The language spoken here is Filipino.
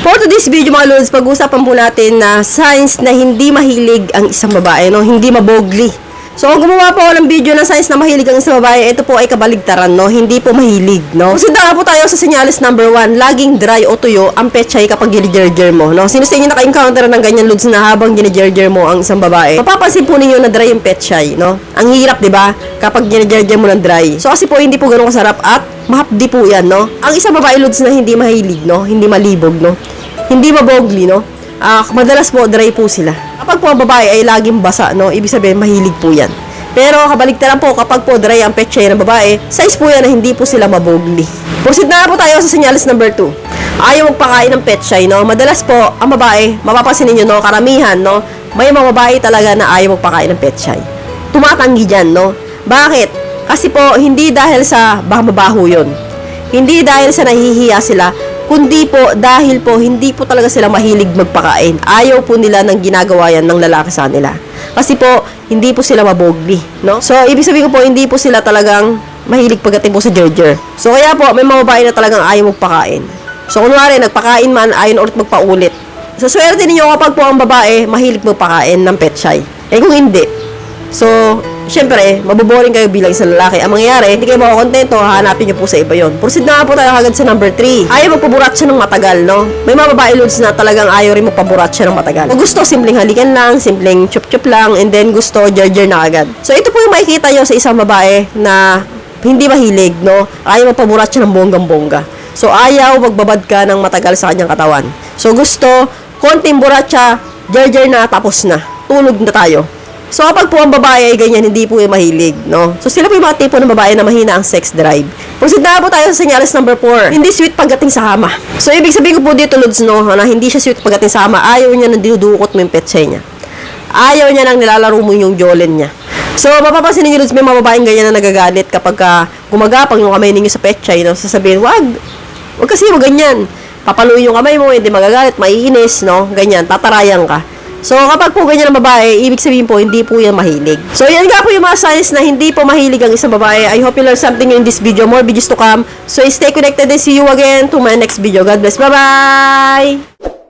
For today's video mga lods, pag-usapan po natin na signs na hindi mahilig ang isang babae, no? Hindi mabogli. So kung gumawa po ako ng video na signs na mahilig ang isang babae, ito po ay kabaligtaran, no? Hindi po mahilig, no? Kusinta po tayo sa senyales number 1, laging dry o tuyo ang pechay kapag ginigerger mo, no? Sino sa inyo naka-encounter ng ganyan lods na habang ginigerger mo ang isang babae? Mapapansin po ninyo na dry yung pechay, no? Ang hirap, di ba? Kapag ginigerger mo ng dry. So kasi po hindi po ganun kasarap at mahapdi po yan, no? Ang isang babae lods na hindi mahilig, no? Hindi malibog, no? Hindi mabogli, no? Madalas po, dry po sila. Kapag po ang babae ay laging basa, no? Ibig sabihin, mahilig po yan. Pero kabaligtaran po, kapag po dry ang pechay ng babae, size po yan na hindi po sila mabogli. Proceed na po tayo sa senyales number 2. Ayaw magpakain ng pechay, no? Madalas po, ang babae, mapapansin ninyo, no? Karamihan, no? May mga babae talaga na ayaw magpakain ng pechay. Tumatanggi dyan, no? Bakit? Kasi po, hindi dahil sa mabaho yun. Hindi dahil sa nahihiya sila, kundi po dahil po hindi po talaga sila mahilig magpakain. Ayaw po nila ng ginagawa yan ng lalaki sa nila. Kasi po, hindi po sila mabogli, no? So, ibig sabihin ko po, hindi po sila talagang mahilig pagdating po sa gerger. So, kaya po, may mga babae na talagang ayaw magpakain. So, kunwari, nagpakain man, ayaw ulit magpaulit. So, swerte ninyo kapag po ang babae mahilig magpakain ng pechay. Eh, kung hindi, so, syempre, maboboring kayo bilang isang lalaki. Ang mangyayari, hindi kayo makakontento, hahanapin nyo po sa iba yon. Proceed na nga po tayo agad sa number 3. Ayaw magpaburat siya ng matagal, no? May mga babae loads na talagang ayaw rin magpaburat siya ng matagal. Kung gusto, simpleng halikan lang, simpleng chup-chup lang, and then gusto, gerger na agad. So, ito po yung makikita nyo sa isang babae na hindi mahilig, no? Ayaw magpaburat siya ng bonggang-bongga. So, ayaw magbabad ka ng matagal sa kanyang katawan. So, gusto, konting burat siya, gerger na, tapos na. Tulog na tayo. So, kapag po ang babae ay ganyan, hindi po yung mahilig, no? So, sila po yung mga tipo ng babae na mahina ang sex drive. Proceed na po tayo sa senyales number 4. Hindi sweet pagdating sa kama. So, ibig sabihin ko po dito, lods, no, na hindi siya sweet pagdating sa kama. Ayaw niya nang dinudukot mo yung pechay niya. Ayaw niya nang nilalaro mo yung jolen niya. So, mapapansin niyo, lods, may mga babaeng ganyan na nagagalit kapag gumagapang yung kamay ninyo sa pechay, no? Sasabihin, wag kasi, wag ganyan. Papaluin yung kamay mo, hindi magagalit, maiinis, no? Ganyan, tatarayan ka. So, kapag po ganyan ang babae, ibig sabihin po, hindi po yan mahilig. So, yan nga po yung mga signs na hindi po mahilig ang isang babae. I hope you learned something in this video. More videos to come. So, stay connected and see you again to my next video. God bless. Bye-bye!